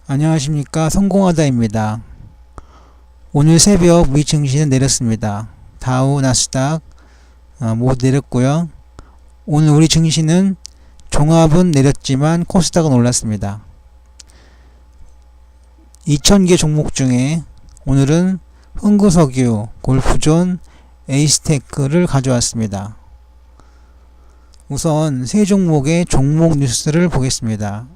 안녕하십니까, 성공하다입니다. 오늘 새벽 미 증시는 내렸습니다. 다우, 나스닥 모두 내렸고요. 오늘 우리 증시는 종합은 내렸지만 코스닥은 올랐습니다. 2000개 종목 중에 오늘은 흥구석유, 골프존, 에이스테크를 가져왔습니다. 우선 세 종목의 종목 뉴스를 보겠습니다.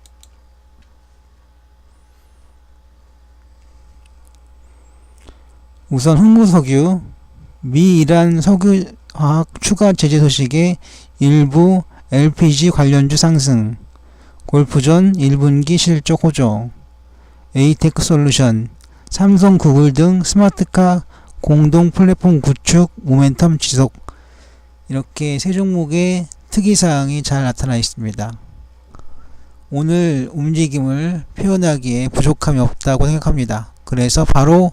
우선 흥구석유, 미 이란 석유화학 추가 제재 소식에 일부 LPG 관련주 상승, 골프존 1분기 실적 호조, 에이테크솔루션, 삼성, 구글 등 스마트카 공동 플랫폼 구축 모멘텀 지속, 이렇게 세 종목의 특이사항이 잘 나타나 있습니다. 오늘 움직임을 표현하기에 부족함이 없다고 생각합니다. 그래서 바로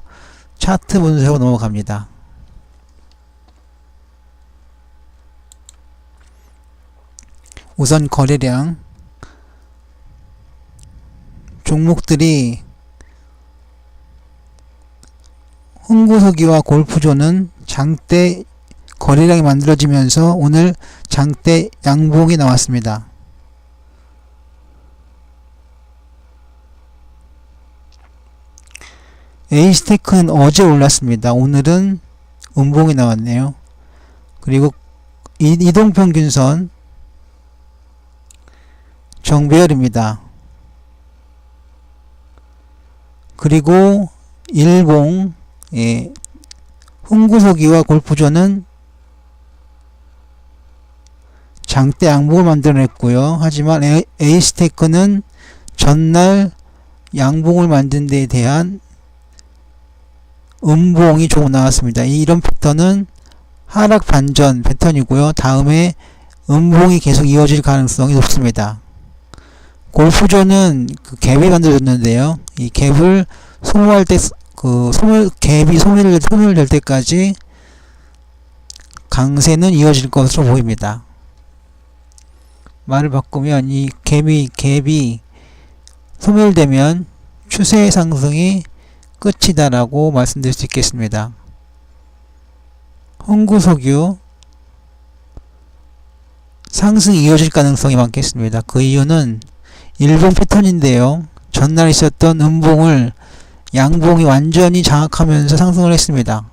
차트 분석으로 넘어갑니다. 우선 거래량, 종목들이 흥구석유와 골프존은 장대 거래량이 만들어지면서 오늘 장대 양봉이 나왔습니다. 에이스테크는 어제 올랐습니다. 오늘은 음봉이 나왔네요. 그리고 이동평균선 정배열입니다. 그리고 일봉, 흥구석유와 골프존은 장대 양봉을 만들어냈고요. 하지만 에이스테크는 전날 양봉을 만든 데에 대한 음봉이 조금 나왔습니다. 이런 패턴은 하락 반전 패턴이고요. 다음에 음봉이 계속 이어질 가능성이 높습니다. 골프존은 갭이 만들어졌는데요. 이 갭을 소모할 때, 갭이 소멸될 때까지 강세는 이어질 것으로 보입니다. 말을 바꾸면 이 갭이 소멸되면 추세 상승이 끝이다라고 말씀드릴 수 있겠습니다. 흥구석유 상승이 이어질 가능성이 많겠습니다. 그 이유는 일봉 패턴인데요. 전날 있었던 음봉을 양봉이 완전히 장악하면서 상승을 했습니다.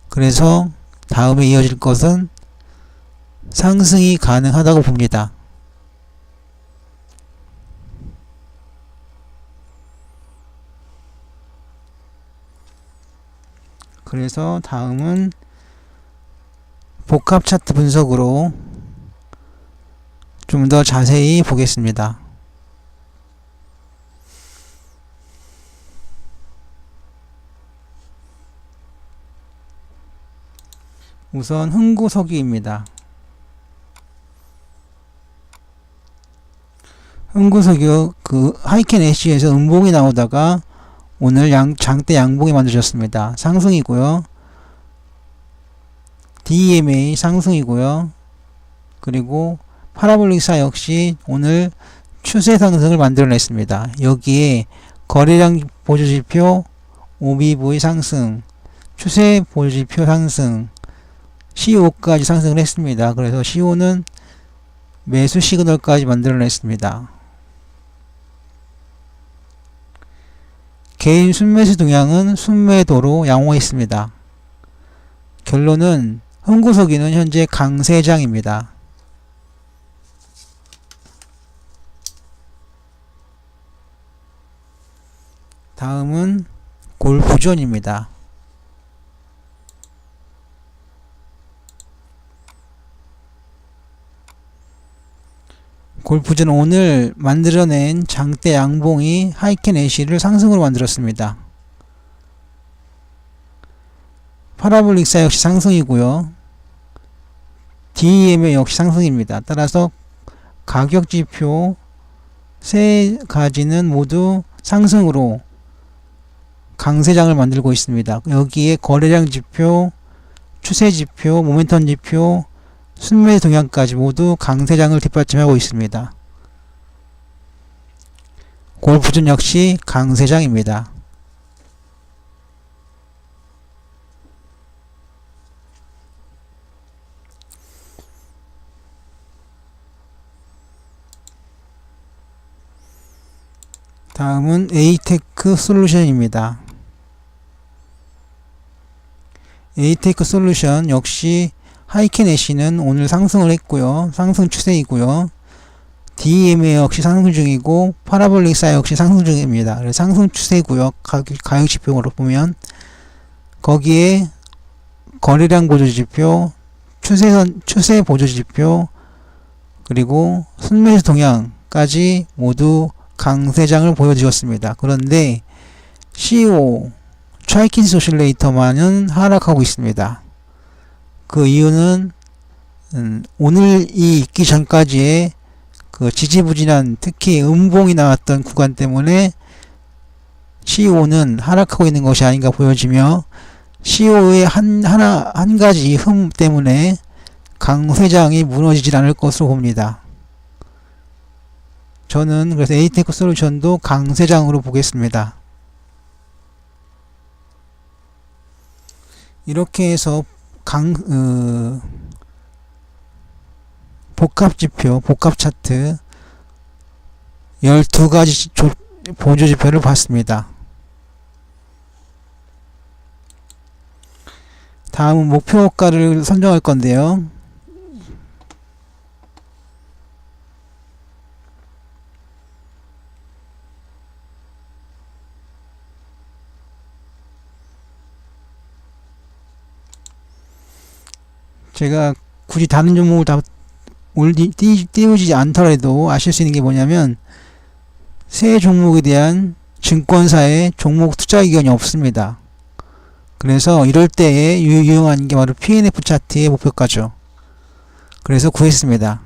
그래서 다음에 이어질 것은 상승이 가능하다고 봅니다. 그래서 다음은 복합 차트 분석으로 좀 더 자세히 보겠습니다. 우선 흥구석유입니다. 흥구석유 하이켄 애쉬에서 음봉이 나오다가 오늘 장대 양봉이 만들어졌습니다. 상승이고요. DMA 상승이고요. 그리고 파라볼릭사 역시 오늘 추세 상승을 만들어냈습니다. 여기에 거래량 보조지표 OBV 상승, 추세 보조지표 상승, CO5까지 상승을 했습니다. 그래서 CO5는 매수 시그널까지 만들어냈습니다. 개인 순매수 동향은 순매도로 양호했습니다. 결론은 흥구석유는 현재 강세장입니다. 다음은 골프존입니다. 골프존 오늘 만들어낸 장대 양봉이 하이켄 애쉬를 상승으로 만들었습니다. 파라볼릭사 역시 상승이고요. DEM 역시 상승입니다. 따라서 가격지표 세 가지는 모두 상승으로 강세장을 만들고 있습니다. 여기에 거래량 지표, 추세 지표, 모멘텀 지표, 순매 동향까지 모두 강세장을 뒷받침하고 있습니다. 골프존 역시 강세장입니다. 다음은 에이테크 솔루션입니다. 에이테크 솔루션 역시 하이켄 애쉬는 오늘 상승을 했고요. 상승 추세이고요. DMA 역시 상승 중이고 파라볼릭 사이 역시 상승 중입니다. 그래서 상승 추세고요. 가격 지표로 보면 거기에 거래량 보조 지표, 추세 보조 지표, 그리고 순매수 동향까지 모두 강세장을 보여주었습니다. 그런데 CO 트라이킨스 오실레이터만은 하락하고 있습니다. 그 이유는 오늘이 있기 전까지의 그 지지부진한 특히 음봉이 나왔던 구간 때문에 CO는 하락하고 있는 것이 아닌가 보여지며 CO의 한 가지 흠 때문에 강세장이 무너지질 않을 것으로 봅니다. 저는 그래서 에이테크 솔루션도 강세장으로 보겠습니다. 이렇게 해서 복합지표, 복합차트 12가지 보조지표를 봤습니다. 다음은 목표가를 선정할 건데요. 제가 굳이 다른 종목을 다 띄우지 않더라도 아실 수 있는 게 뭐냐면 새 종목에 대한 증권사의 종목 투자 의견이 없습니다. 그래서 이럴 때에 유용한 게 바로 PNF 차트의 목표가죠. 그래서 구했습니다.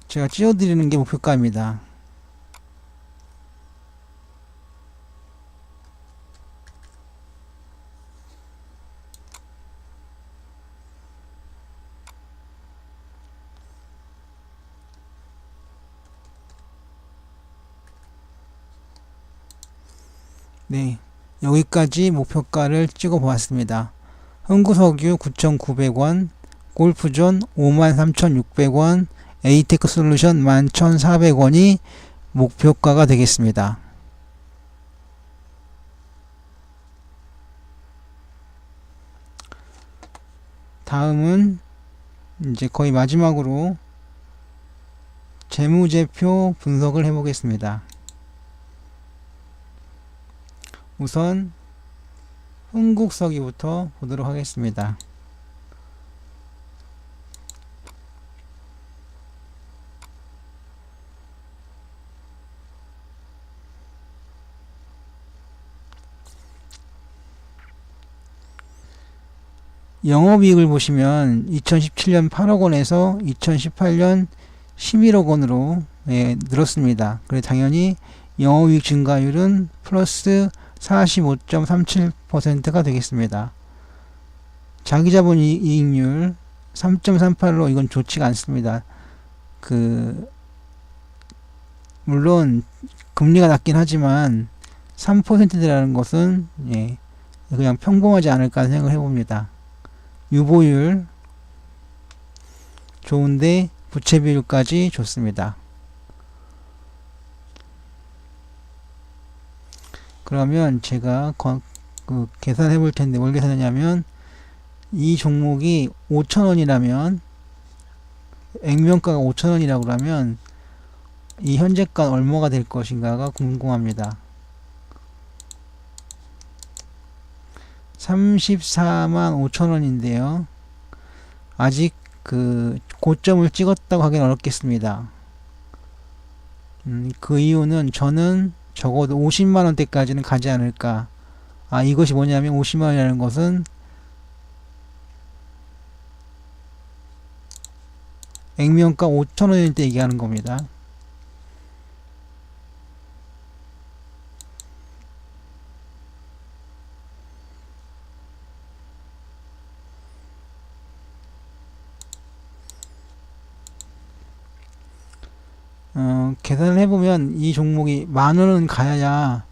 제가 찌워드리는 게 목표가입니다. 네, 여기까지 목표가를 찍어 보았습니다. 흥구석유 9,900원, 골프존 53,600원, 에이테크 솔루션 11,400원이 목표가가 되겠습니다. 다음은 이제 거의 마지막으로 재무제표 분석을 해보겠습니다. 우선 흥국석유부터 보도록 하겠습니다. 영업이익을 보시면 2017년 8억원에서 2018년 11억원으로 늘었습니다. 그래서 당연히 영업이익 증가율은 플러스 45.37%가 되겠습니다. 자기자본 이익률 3.38로 이건 좋지가 않습니다. 물론 금리가 낮긴 하지만 3%라는 것은 그냥 평범하지 않을까 생각을 해봅니다. 유보율 좋은데 부채 비율까지 좋습니다. 그러면 제가 계산해 볼 텐데 뭘 계산하냐면 이 종목이 5,000원이라면 액면가가 5,000원이라고 그러면 이 현재가 얼마가 될 것인가가 궁금합니다. 345,000원인데요. 아직 고점을 찍었다고 하기는 어렵겠습니다. 그 이유는 저는 적어도 50만원대까지는 가지 않을까. 이것이 뭐냐면 50만원이라는 것은 액면가 5,000원일 때 얘기하는 겁니다. 계산을 해보면 이 종목이 10,000원은 가야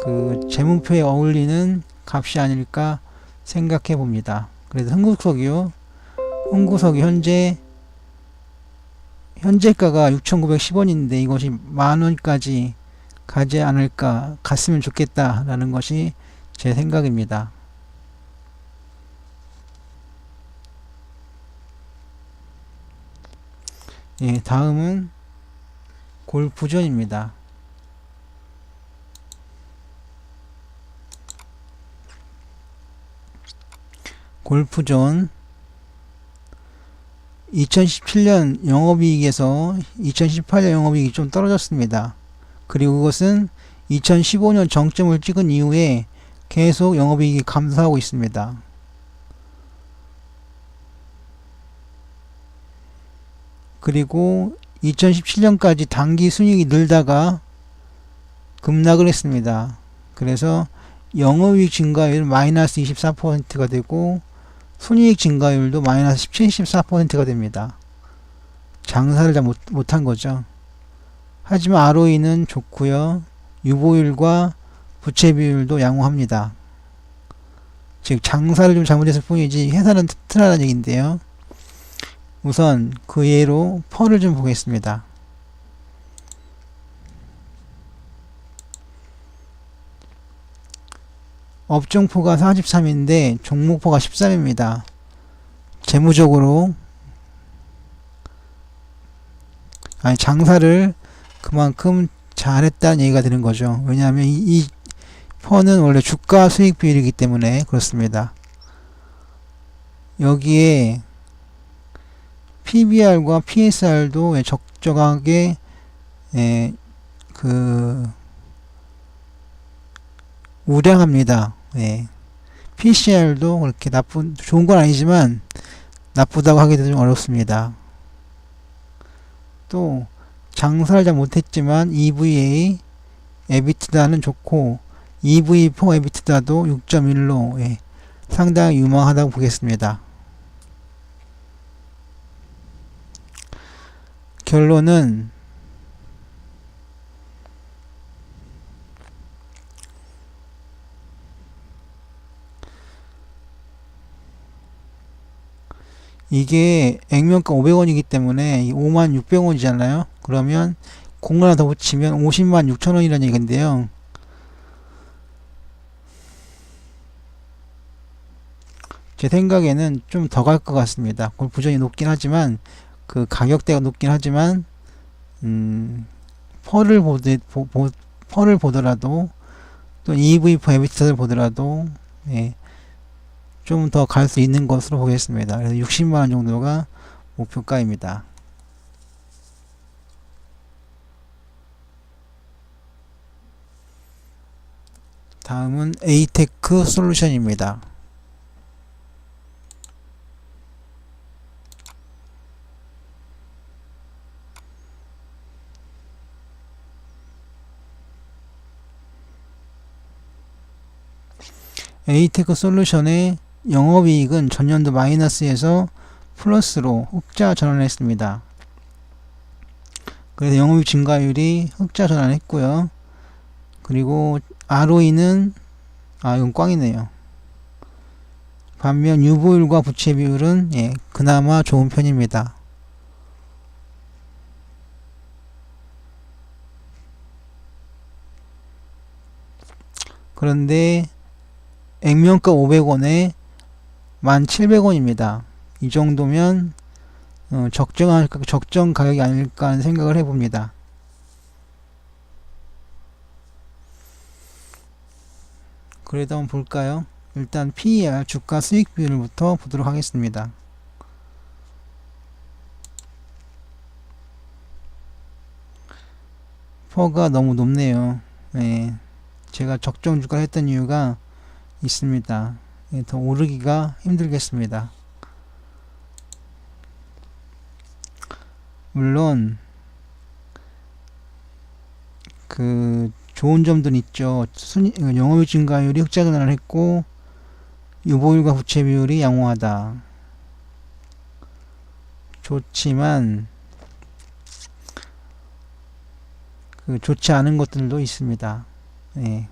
그 재무표에 어울리는 값이 아닐까 생각해 봅니다. 그래서 흥국석이요. 흥국석이 현재가가 6,910원인데 이것이 10,000원까지 가지 않을까, 갔으면 좋겠다라는 것이 제 생각입니다. 예, 다음은 골프존입니다. 골프존 2017년 영업이익에서 2018년 영업이익이 좀 떨어졌습니다. 그리고 그것은 2015년 정점을 찍은 이후에 계속 영업이익이 감소하고 있습니다. 그리고 2017년까지 단기 순이익이 늘다가 급락을 했습니다. 그래서 영업이익 증가율 마이너스 24%가 되고 순이익 증가율도 마이너스 74%가 됩니다. 장사를 잘 못한 거죠. 하지만 ROE는 좋고요. 유보율과 부채 비율도 양호합니다. 즉 장사를 좀 잘못했을 뿐이지 회사는 튼튼하다는 얘기인데요. 우선 그 예로 펄을 좀 보겠습니다. 업종포가 43인데 종목포가 13입니다. 재무적으로 장사를 그만큼 잘했다는 얘기가 되는 거죠. 왜냐하면 이 펀은 원래 주가 수익 비율이기 때문에 그렇습니다. 여기에 PBR과 PSR도 적정하게 우량합니다. PCR도 그렇게 좋은 건 아니지만 나쁘다고 하기도 좀 어렵습니다. 또 장사를 잘 못했지만 EVA 에비트다는 좋고 EV4 에비트다도 6.1로 상당히 유망하다고 보겠습니다. 결론은 이게 액면가 500원이기 때문에 56,000원이잖아요. 그러면 0 하나 더 붙이면 506,000원이라는 얘기인데요. 제 생각에는 좀 더 갈 것 같습니다. 골프존이 높긴 하지만 그 가격대가 높긴 하지만 펄을 보더라도 또 EV4 에비트를 보더라도 좀 더 갈 수 있는 것으로 보겠습니다. 그래서 60만원 정도가 목표가입니다. 다음은 에이테크 솔루션입니다. 에이테크 솔루션의 영업이익은 전년도 마이너스에서 플러스로 흑자 전환했습니다. 그래서 영업이익 증가율이 흑자 전환했고요. 그리고 ROE는 이건 꽝이네요. 반면 유보율과 부채 비율은 그나마 좋은 편입니다. 그런데 액면가 500원에 1,700원입니다. 이 정도면 적정 가격이 아닐까 하는 생각을 해봅니다. 그래도 한번 볼까요? 일단 PER 주가 수익 비율부터 보도록 하겠습니다. 퍼가 너무 높네요. 제가 적정 주가를 했던 이유가 있습니다. 더 오르기가 힘들겠습니다. 물론 그 좋은 점들은 있죠. 영업이익 증가율이 흑자 전환을 했고 유보율과 부채 비율이 양호하다. 좋지만 그 좋지 않은 것들도 있습니다. 예.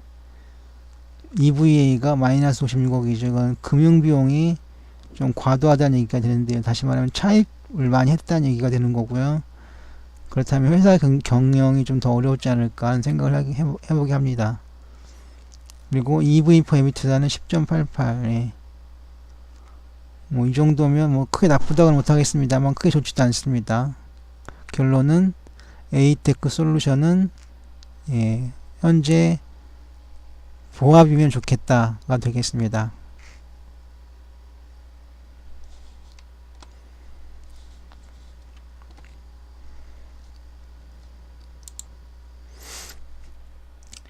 EVA가 마이너스 56억이죠. 이건 금융비용이 좀 과도하다는 얘기가 되는데요. 다시 말하면 차입을 많이 했다는 얘기가 되는 거고요. 그렇다면 회사 경영이 좀 더 어려웠지 않을까 하는 생각을 해보게 합니다. 그리고 EV/EBIT 투자는 10.88. 예. 뭐 이 정도면 뭐 크게 나쁘다고는 못하겠습니다만 크게 좋지도 않습니다. 결론은 에이테크 솔루션은 예, 현재 보합이면 좋겠다가 되겠습니다.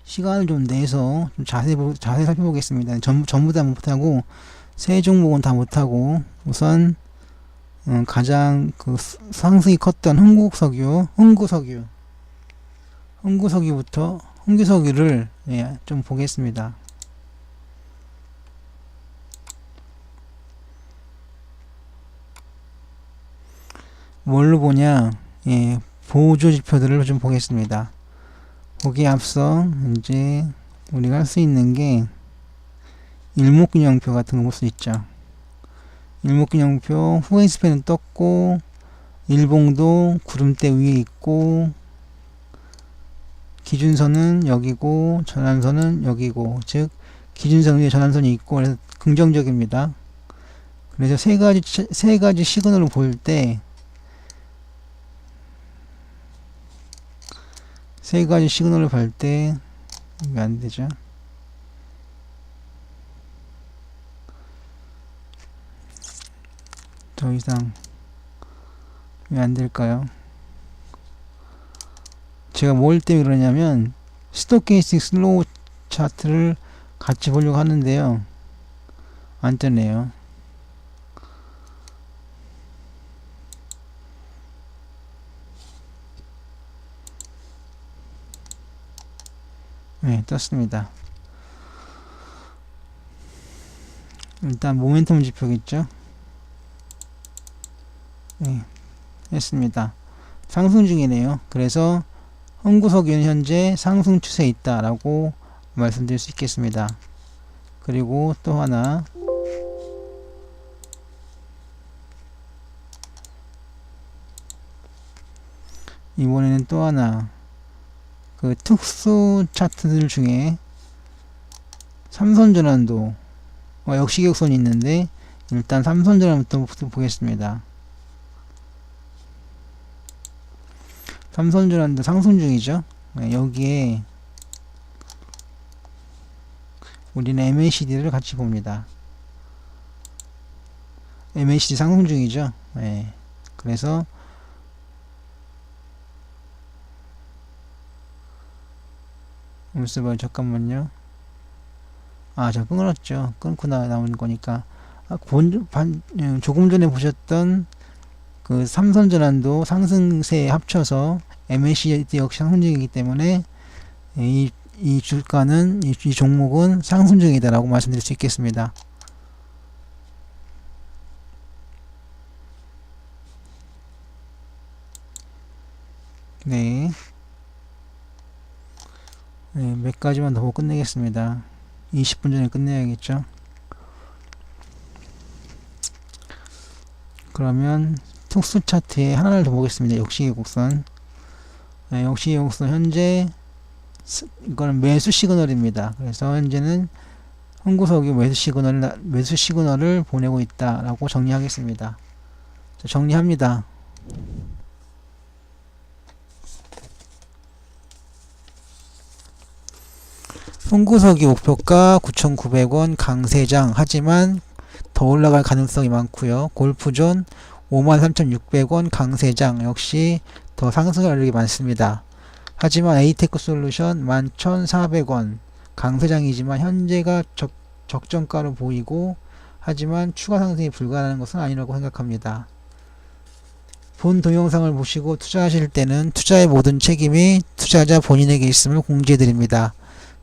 시간을 좀 내서 좀 자세히 살펴보겠습니다. 전부 다 못하고 세 종목은 다 못하고 우선 가장 그 상승이 컸던 흥구석유를 예, 좀 보겠습니다. 뭘로 보냐? 예, 보조 지표들을 좀 보겠습니다. 거기에 앞서 이제 우리가 할 수 있는 게 일목균형표 같은 거 볼 수 있죠. 일목균형표 후행스팬은 떴고 일봉도 구름대 위에 있고 기준선은 여기고 전환선은 여기고, 즉 기준선 위에 전환선이 있고, 그래서 긍정적입니다. 그래서 세 가지 시그널을 볼 때 이게 안 되죠. 더 이상 왜 안 될까요? 제가 뭘 때문에 그러냐면 스토캐스틱 슬로우 차트를 같이 보려고 하는데요. 안 뜨네요. 네, 떴습니다. 일단 모멘텀 지표겠죠. 네, 했습니다. 상승 중이네요. 그래서 흥구석유는 현재 상승 추세에 있다라고 말씀드릴 수 있겠습니다. 그리고 또 하나, 이번에는 또 하나, 그 특수 차트들 중에 삼선전환도 역시격선이 있는데 일단 삼선전환부터 보겠습니다. 삼선전환도 상승 중이죠. 여기에 우리는 MACD를 같이 봅니다. MACD 상승 중이죠. 네. 그래서 잠깐만요. 저 끊었죠. 끊고 나오는 거니까. 조금 전에 보셨던 그 삼선전환도 상승세에 합쳐서 MACD 역시 상승 중이기 때문에 이 주가는, 이 종목은 상승 중이다라고 말씀드릴 수 있겠습니다. 네. 네, 몇 가지만 더 보고 끝내겠습니다. 20분 전에 끝내야겠죠. 그러면 특수 차트에 하나를 더 보겠습니다. 역시계곡선. 네, 역시계곡선 현재 이거는 매수 시그널입니다. 그래서 현재는 흥구석유 매수 시그널을 보내고 있다라고 정리하겠습니다. 자, 정리합니다. 흥구석유 목표가 9,900원 강세장, 하지만 더 올라갈 가능성이 많고요. 골프존 53,600원 강세장, 역시 더 상승할 가능성이 많습니다. 하지만 에이테크 솔루션 11,400원 강세장이지만 현재가 적정가로 보이고, 하지만 추가 상승이 불가능한 것은 아니라고 생각합니다. 본 동영상을 보시고 투자하실 때는 투자의 모든 책임이 투자자 본인에게 있음을 공지해드립니다.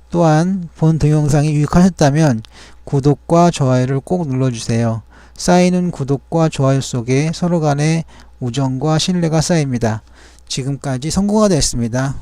또한 본 동영상이 유익하셨다면 구독과 좋아요를 꼭 눌러주세요. 쌓이는 구독과 좋아요 속에 서로 간의 우정과 신뢰가 쌓입니다. 지금까지 성공가 되었습니다.